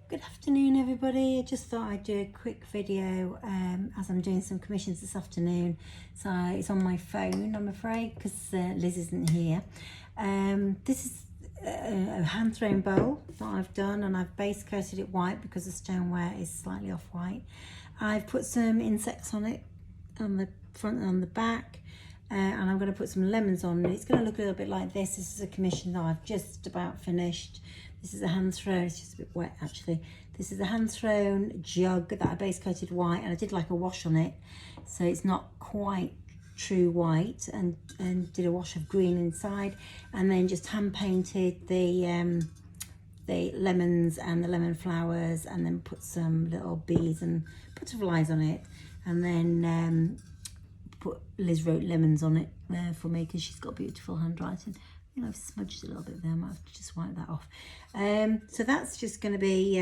Good afternoon everybody. I just thought I'd do a quick video as I'm doing some commissions this afternoon. So it's on my phone, I'm afraid, because Liz isn't here. This is a hand thrown bowl that I've done, and I've base coated it white because the stoneware is slightly off white. I've put some insects on it, on the front and on the back, and I'm going to put some lemons on it. It's going to look a little bit like this. This is a commission that I've just about finished. This is a hand thrown, it's just a bit wet actually. This is a hand thrown jug that I base coated white, and I did like a wash on it, so it's not quite true white, and did a wash of green inside, and then just hand painted the lemons and the lemon flowers, and then put some little bees and butterflies on it, and then Liz wrote lemons on it there for me because she's got beautiful handwriting. I think I've smudged a little bit there, I might have to just wipe that off. So that's just going to be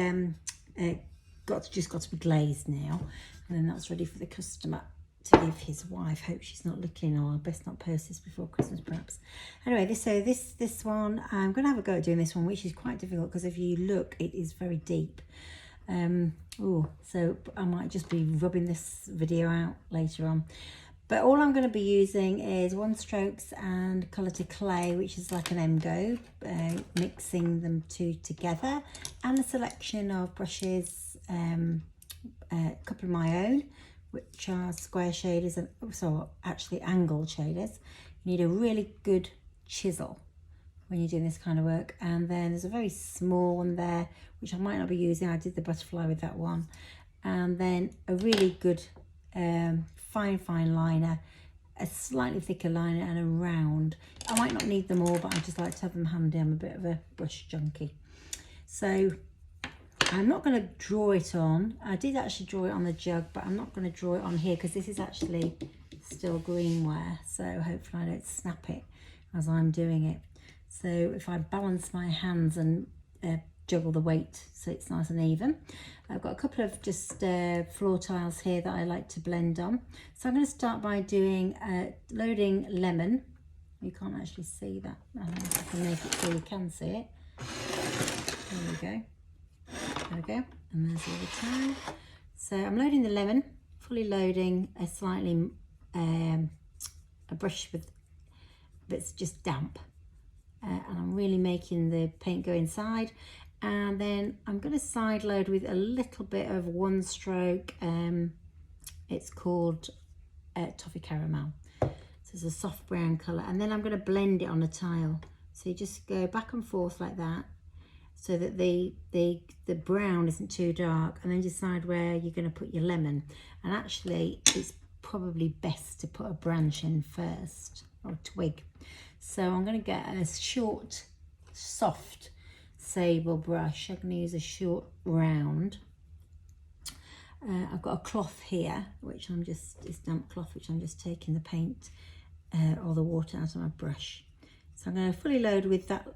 got to be glazed now, and then that's ready for the customer to give his wife. Hope she's not looking, or I best not post this before Christmas perhaps. Anyway, this one I'm going to have a go at doing this one, which is quite difficult because if you look, it is very deep. So I might just be rubbing this video out later on. But all I'm going to be using is 1 strokes and colour to clay, which is like an engob, mixing them two together, and a selection of brushes, a couple of my own, which are square shaders, and also actually angled shaders. You need a really good chisel when you're doing this kind of work. And then there's a very small one there, which I might not be using. I did the butterfly with that one. And then a really good fine liner, a slightly thicker liner, and a round. I might not need them all, but I just like to have them handy. I'm a bit of a brush junkie. So I'm not going to draw it on. I did actually draw it on the jug, but I'm not going to draw it on here because this is actually still greenware, so hopefully I don't snap it as I'm doing it. So if I balance my hands and juggle the weight so it's nice and even. I've got a couple of just floor tiles here that I like to blend on. So I'm going to start by doing loading lemon. You can't actually see that. I don't know if I can make it so you can see it. There we go. There we go. And there's the other tile. So I'm loading the lemon, fully loading a slightly a brush with that's just damp, and I'm really making the paint go inside. And then I'm going to side load with a little bit of 1 stroke. It's called Toffee Caramel. So it's a soft brown colour. And then I'm going to blend it on a tile. So you just go back and forth like that, so that the brown isn't too dark. And then decide where you're going to put your lemon. And actually, it's probably best to put a branch in first, or a twig. So I'm going to get a short, soft sable brush. I'm going to use a short round. I've got a cloth here, which it's damp cloth, which I'm just taking the paint or the water out of my brush. So I'm going to fully load with that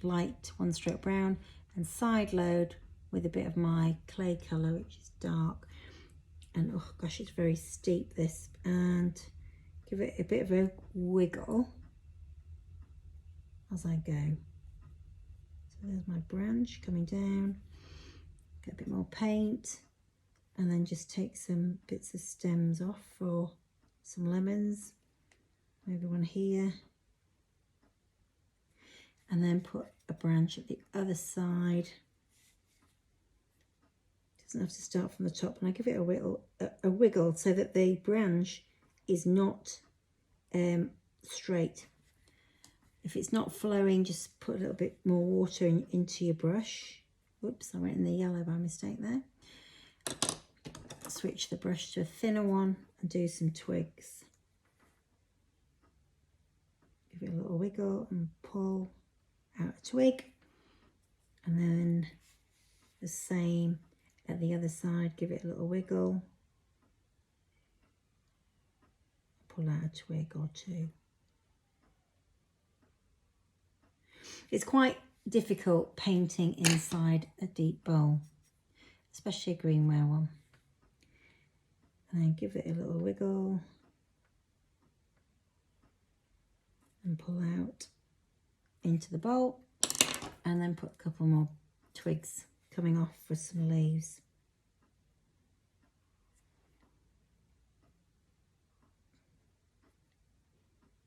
light 1 stroke brown, and side load with a bit of my clay colour, which is dark. And oh gosh, it's very steep this, and give it a bit of a wiggle as I go. So there's my branch coming down, get a bit more paint, and then just take some bits of stems off for some lemons, maybe one here, and then put a branch at the other side. Doesn't have to start from the top, and I give it a wiggle so that the branch is not straight. If it's not flowing, just put a little bit more water into your brush. Whoops, I went in the yellow by mistake there. Switch the brush to a thinner one and do some twigs. Give it a little wiggle and pull out a twig. And then the same at the other side, give it a little wiggle. Pull out a twig or two. It's quite difficult painting inside a deep bowl, especially a greenware one. And then give it a little wiggle and pull out into the bowl, and then put a couple more twigs coming off for some leaves.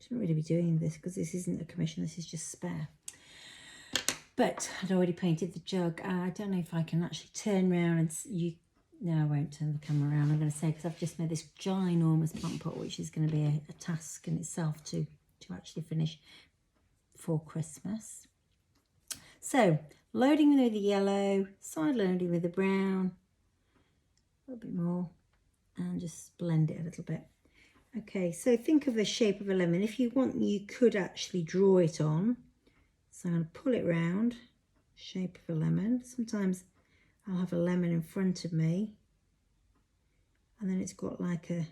Shouldn't really be doing this because this isn't a commission, this is just spare. But I'd already painted the jug. I don't know if I can actually turn around and no, I won't turn the camera around, I'm going to say, because I've just made this ginormous plant pot, which is going to be a task in itself to actually finish for Christmas. So, loading with the yellow, side loading with the brown, a little bit more, and just blend it a little bit. Okay, so think of the shape of a lemon. If you want, you could actually draw it on. So I'm going to pull it round, shape of a lemon. Sometimes I'll have a lemon in front of me, and then it's got like a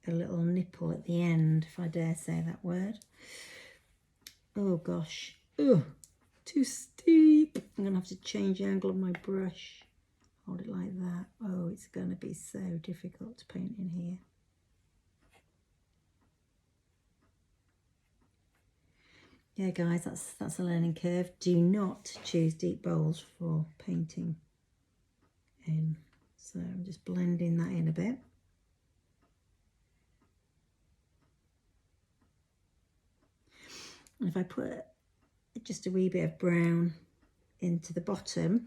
little nipple at the end, if I dare say that word. Oh gosh, oh, too steep. I'm going to have to change the angle of my brush. Hold it like that. Oh, it's going to be so difficult to paint in here. Yeah, guys, that's a learning curve. Do not choose deep bowls for painting in. So I'm just blending that in a bit. And if I put just a wee bit of brown into the bottom,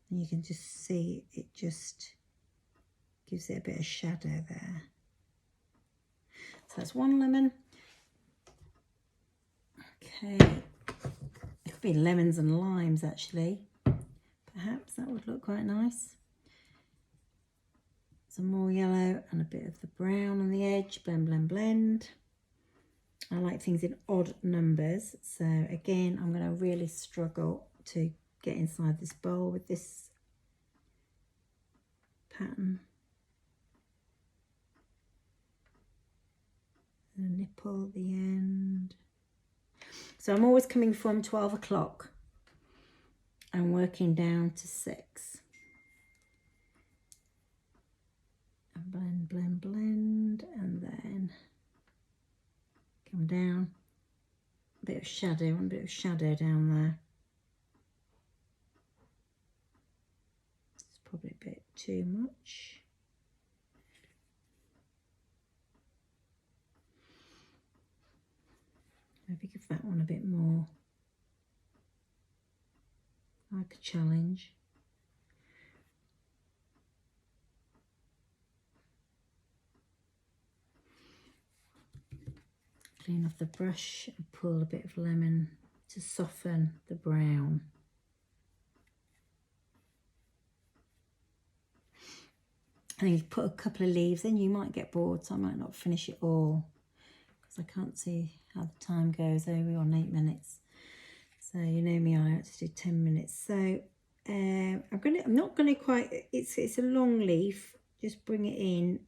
you can just see it just gives it a bit of shadow there. So that's one lemon. Okay, it could be lemons and limes actually. Perhaps that would look quite nice. Some more yellow and a bit of the brown on the edge. Blend, blend, blend. I like things in odd numbers. So again, I'm going to really struggle to get inside this bowl with this pattern. And a nipple at the end. So I'm always coming from 12 o'clock and working down to 6. And blend, blend, blend, and then come down. A bit of shadow, one bit of shadow down there. It's probably a bit too much. Maybe give that one a bit more like a challenge. Clean off the brush and pull a bit of lemon to soften the brown. And you put a couple of leaves in, you might get bored, so I might not finish it all because I can't see how the time goes. Oh, we're on 8 minutes. So you know me, I like to do 10 minutes. So I'm not gonna quite, it's a long leaf. Just bring it in,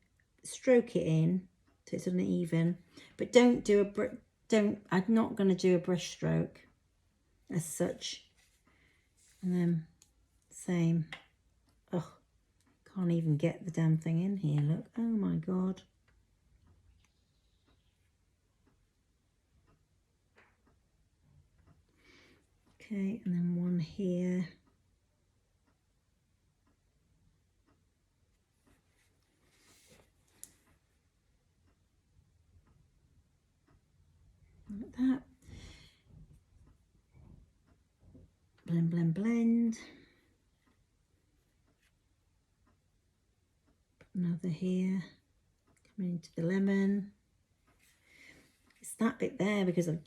stroke it in so it's uneven, but don't do I'm not gonna do a brush stroke as such. And then same. Oh, can't even get the damn thing in here. Look, oh my God. Okay, and then one here. Like that. Blend, blend, blend. Put another here. Coming into the lemon. It's that bit there because I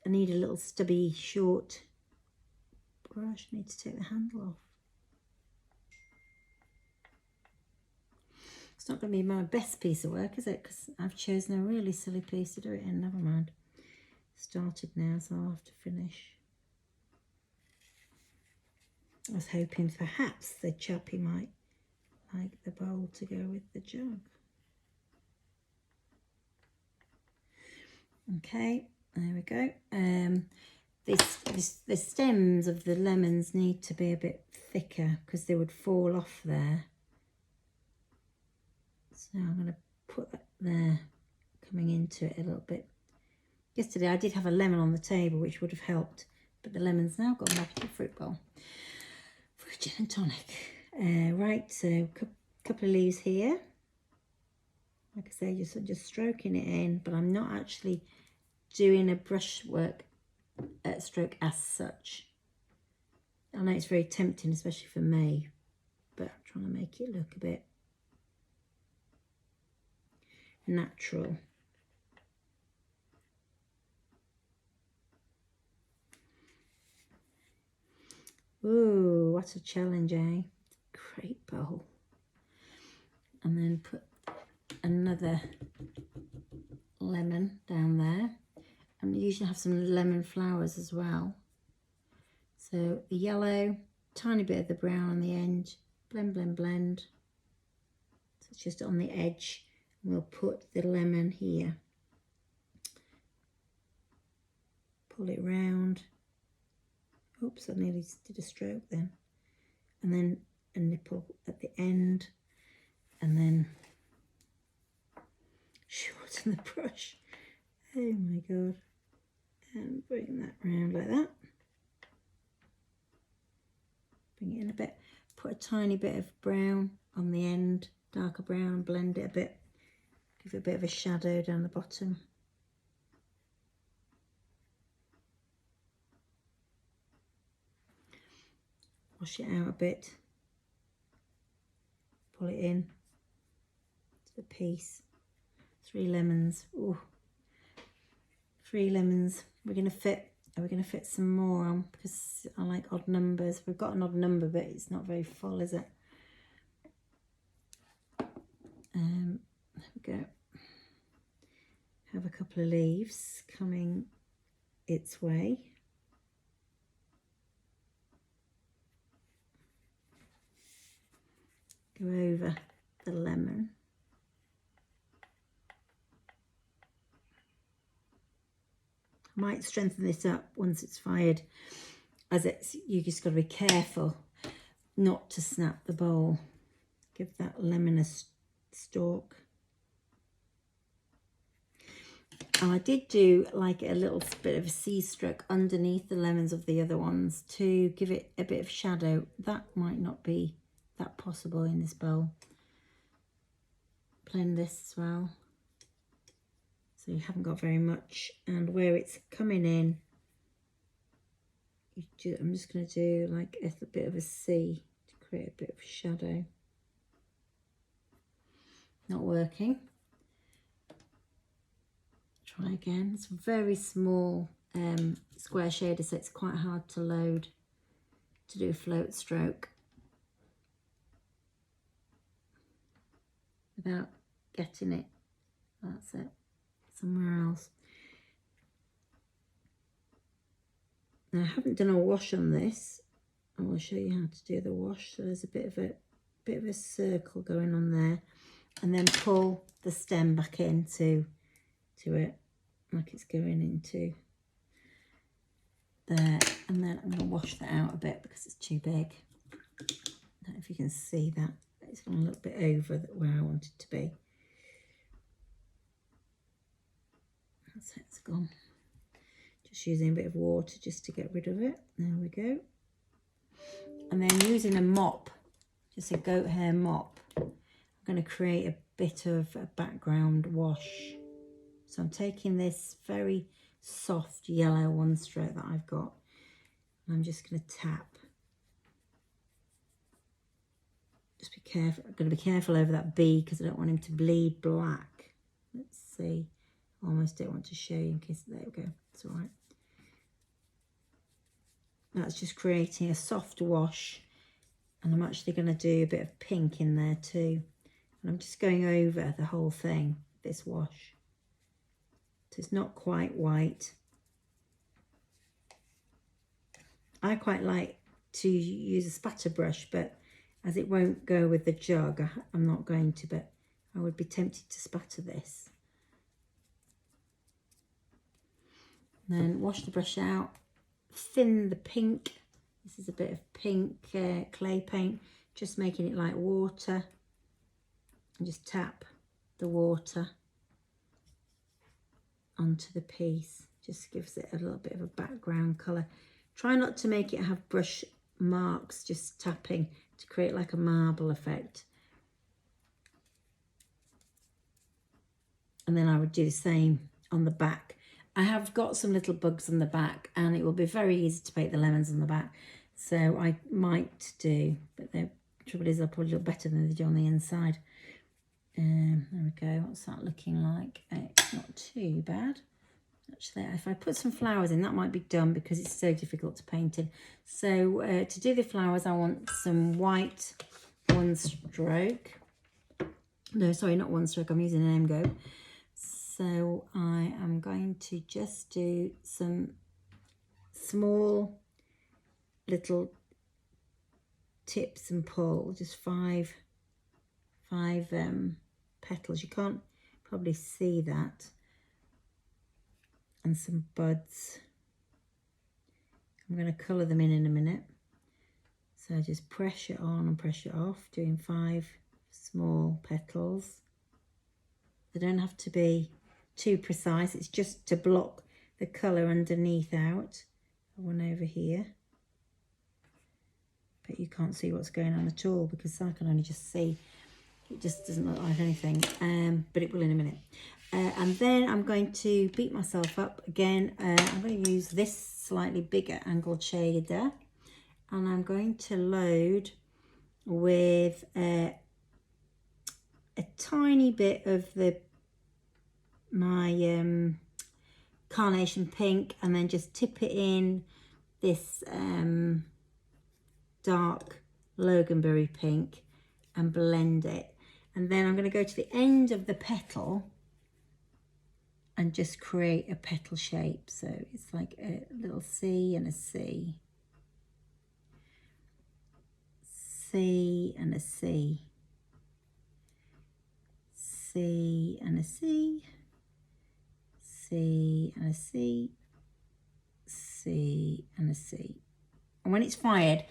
need a little stubby, short brush. I need to take the handle off. It's not going to be my best piece of work, is it? Because I've chosen a really silly piece to do it in. Never mind. Started now, so I'll have to finish. I was hoping perhaps the chappie might like the bowl to go with the jug. Okay, there we go. The stems of the lemons need to be a bit thicker because they would fall off there. So I'm going to put that there, coming into it a little bit. Yesterday I did have a lemon on the table which would have helped But the lemon's now gone back to the fruit bowl for a gin and tonic. Right, so a couple of leaves here. Like I say, just stroking it in, but I'm not actually doing a brushwork stroke as such. I know it's very tempting, especially for me, but I'm trying to make it look a bit natural. Ooh, what a challenge, eh? Great bowl. And then put another lemon down there. And usually have some lemon flowers as well. So the yellow, tiny bit of the brown on the end, blend, blend, blend. So it's just on the edge. We'll put the lemon here. Pull it round. Oops, I nearly did a stroke then. And then a nipple at the end. And then shorten the brush. Oh my God. And bring that round like that. Bring it in a bit. Put a tiny bit of brown on the end, darker brown, blend it a bit. Give it a bit of a shadow down the bottom. Wash it out a bit. Pull it in to the piece. 3 lemons. Ooh. 3 lemons. Are we going to fit some more on because I like odd numbers. We've got an odd number, but it's not very full, is it? There we go. Have a couple of leaves coming its way. Go over the lemon. I might strengthen this up once it's fired, as you just got to be careful not to snap the bowl. Give that lemon a stalk. And I did do like a little bit of a C-stroke underneath the lemons of the other ones to give it a bit of shadow. That might not be that possible in this bowl. Blend this as well. So you haven't got very much, and where it's coming in, I'm just going to do like a bit of a C to create a bit of shadow. Not working. Try again. It's a very small square shader, so it's quite hard to load to do a float stroke without getting it. That's it. Somewhere else. Now I haven't done a wash on this. I will show you how to do the wash. So there's a bit of a circle going on there, and then pull the stem back into it like it's going into there, and then I'm going to wash that out a bit because it's too big. I don't know if you can see that. It's gone a little bit over where I want it to be. That's it, it's gone. Just using a bit of water just to get rid of it. There we go. And then using a mop, just a goat hair mop, I'm going to create a bit of a background wash. So I'm taking this very soft yellow one stroke that I've got, and I'm just going to tap. Just be careful. I'm going to be careful over that bee because I don't want him to bleed black. Let's see. I almost don't want to show you in case, there we go, it's all right. That's just creating a soft wash, and I'm actually going to do a bit of pink in there too. And I'm just going over the whole thing, this wash. So it's not quite white. I quite like to use a spatter brush, but as it won't go with the jug, I'm not going to, but I would be tempted to spatter this. And then wash the brush out, thin the pink. This is a bit of pink clay paint, just making it like water. And just tap the water onto the piece. Just gives it a little bit of a background colour. Try not to make it have brush marks, just tapping to create like a marble effect. And then I would do the same on the back. I have got some little bugs on the back, and it will be very easy to paint the lemons on the back. So I might do, but the trouble is they'll probably look better than they do on the inside. There we go. What's that looking like? It's not too bad. Actually, if I put some flowers in, that might be done because it's so difficult to paint in. So to do the flowers, I want some white one stroke. No, sorry, not one stroke. I'm using an engob. So I am going to just do some small little tips and pull, just five petals. You can't probably see that. And some buds. I'm going to colour them in a minute. So just pressure on and pressure off, doing 5 small petals. They don't have to be too precise, it's just to block the colour underneath out. One over here. But you can't see what's going on at all because I can only just see. It just doesn't look like anything, but it will in a minute. And then I'm going to beat myself up again. I'm going to use this slightly bigger angled shader, and I'm going to load with a tiny bit of my carnation pink, and then just tip it in this dark Loganberry pink and blend it. And then I'm going to go to the end of the petal and just create a petal shape. So it's like a little C and a C. C and a C. C and a C. C and a C. C and a C. And when it's fired,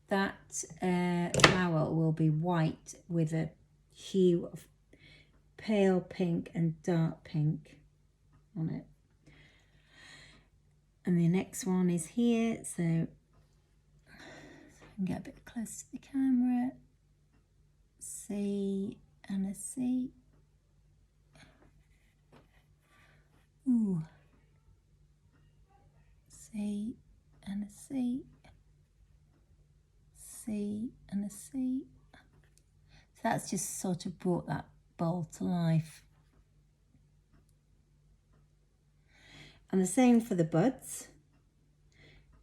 that flower will be white with a hue of pale pink and dark pink on it. And the next one is here, so I can get a bit close to the camera. C and a C. Ooh. C and a C. C and a C. So that's just sort of brought that bowl to life. And the same for the buds.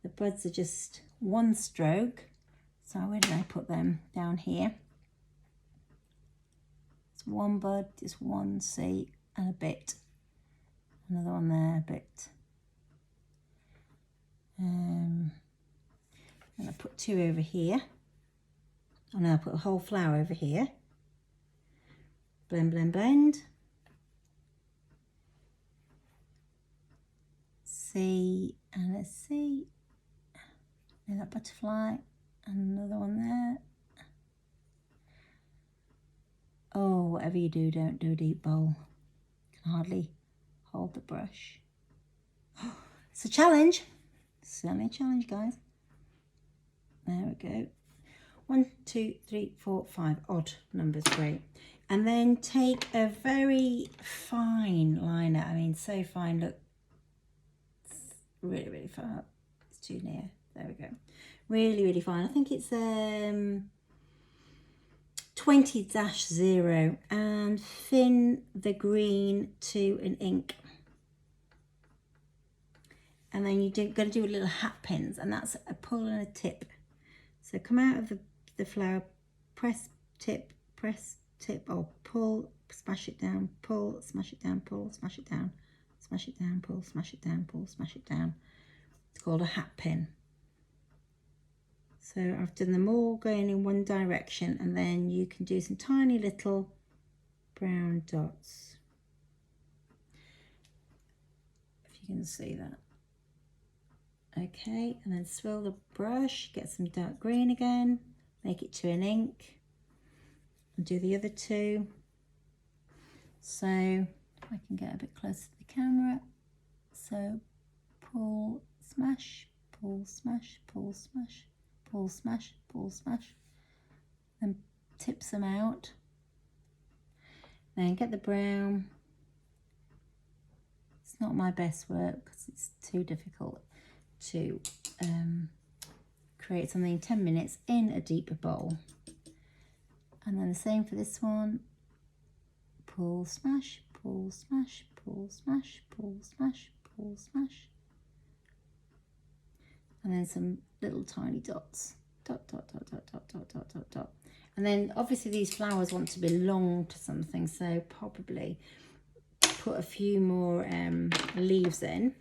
The buds are just one stroke. So where did I put them? Down here. It's one bud, just one C and a bit. Another one there, a bit. And I put 2 over here. And I'll put a whole flower over here. Blend, blend, blend. C and a C. And that butterfly. And another one there. Oh, whatever you do, don't do a deep bowl. Can hardly hold the brush. It's a challenge. Certainly a challenge, guys. There we go. 1, 2, 3, 4, 5. Odd numbers, great. And then take a very fine liner. I mean, so fine. Look, it's really, really far. It's too near. There we go. Really, really fine. I think it's 20-0, and thin the green to an ink. And then you're going to do a little hat pins, and that's a pull and a tip. So come out of the flower, press, tip, or pull, smash it down, pull, smash it down, pull, smash it down, smash it down, pull, smash it down, pull, smash it down. It's called a hat pin. So I've done them all going in one direction, and then you can do some tiny little brown dots. If you can see that. Okay, and then swirl the brush, get some dark green again, make it to an ink, and do the other 2. So if I can get a bit closer to the camera. So pull, smash, pull, smash, pull, smash, pull, smash, pull, smash, and tip some out. Then get the brown. It's not my best work because it's too difficult to create something in 10 minutes in a deeper bowl. And then the same for this one. Pull, smash, pull, smash, pull, smash, pull, smash, pull, smash. And then some little tiny dots. Dot, dot, dot, dot, dot, dot, dot, dot, dot. And then obviously these flowers want to belong to something, so probably put a few more leaves in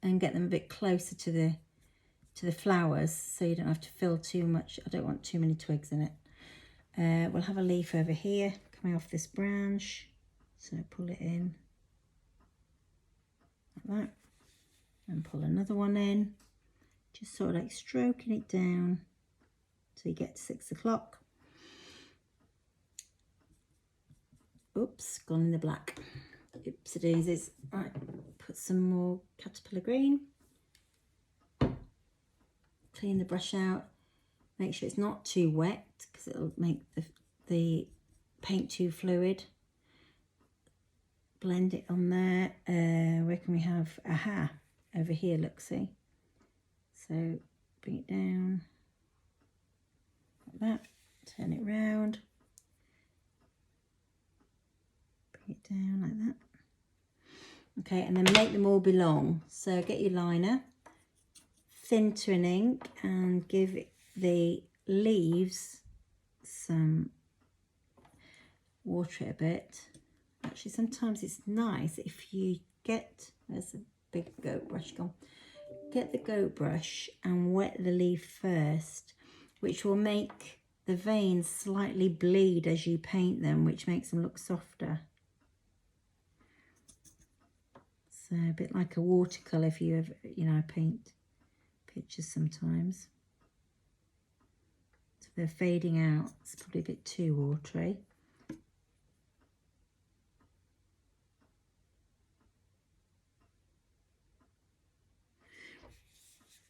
and get them a bit closer to the flowers, so you don't have to fill too much. I don't want too many twigs in it. We'll have a leaf over here coming off this branch, so pull it in like that, and pull another one in, just sort of like stroking it down till you get to 6 o'clock. Oops, gone in the black. Oopsie daisies. Right, put some more caterpillar green. Clean the brush out. Make sure it's not too wet because it'll make the paint too fluid. Blend it on there. Where can we have? Aha, over here, look, see? So bring it down like that. Turn it round. Bring it down like that. Okay, and then make them all belong. So get your liner, thin to an ink, and give the leaves some, water it a bit. Actually, sometimes it's nice if you get, there's a big goat brush gone, get the goat brush and wet the leaf first, which will make the veins slightly bleed as you paint them, which makes them look softer. So a bit like a watercolour if you ever, you know, paint pictures sometimes. So they're fading out. It's probably a bit too watery.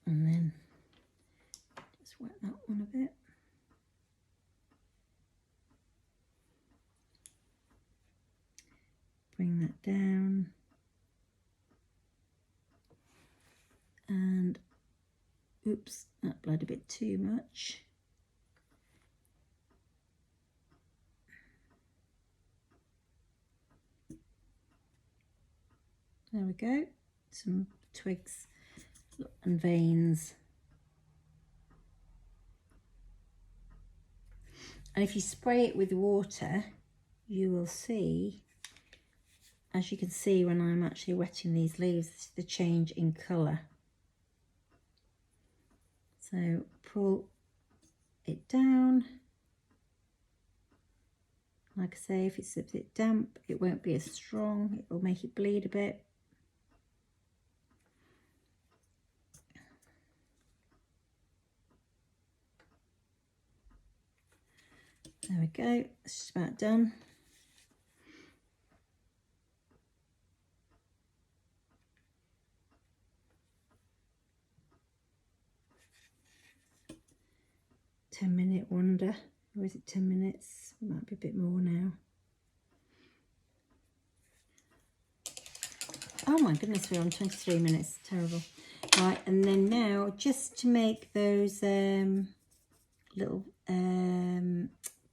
And then just wet that one a bit. Bring that down. And oops, that bled a bit too much. There we go. Some twigs and veins. And if you spray it with water, you will see, as you can see when I'm actually wetting these leaves, the change in colour. So pull it down. Like I say, if it's a bit damp, it won't be as strong. It will make it bleed a bit. There we go, it's just about done. "10-minute wonder," or is it 10 minutes? It might be a bit more now. Oh my goodness, we're on 23 minutes, terrible. Right, and then now, just to make those little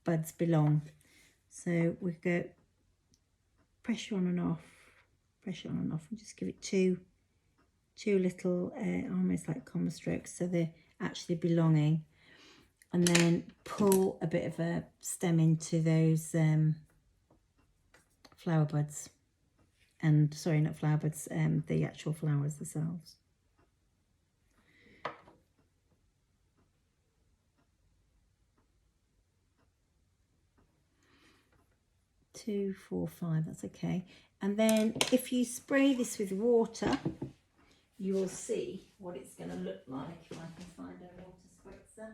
buds belong. So we go pressure on and off, pressure on and off, and just give it two little almost like comma strokes so they're actually belonging. And then pull a bit of a stem into those flower buds. And sorry, not flower buds, the actual flowers themselves. 2, 4, 5, that's okay. And then if you spray this with water, you will see what it's going to look like. If I can find a water spritzer.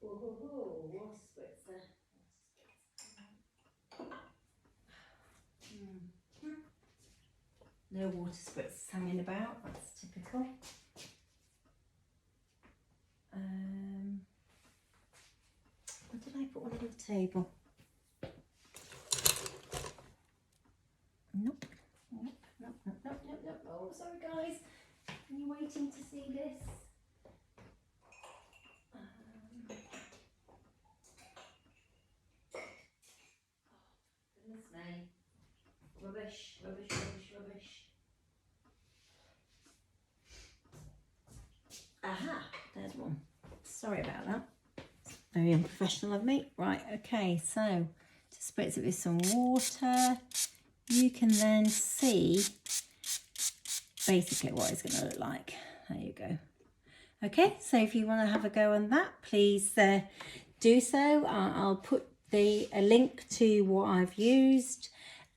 Oh, water spritzer. No water spritz hanging about, that's typical. What did I put on the table? Nope. Nope. Oh, sorry guys. Are you waiting to see this? Goodness me. Rubbish. Aha, there's one. Sorry about that. Very unprofessional of me. Right, okay, so to spritz it with some water, you can then see basically what it's going to look like. There you go. Okay, so if you want to have a go on that, please do so. I'll put a link to what I've used,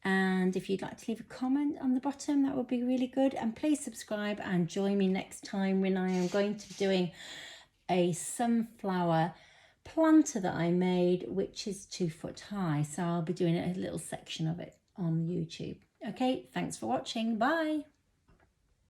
and if you'd like to leave a comment on the bottom, that would be really good. And please subscribe and join me next time when I am going to be doing a sunflower planter that I made, which is 2 foot high. So I'll be doing a little section of it on YouTube. Okay, thanks for watching. Bye.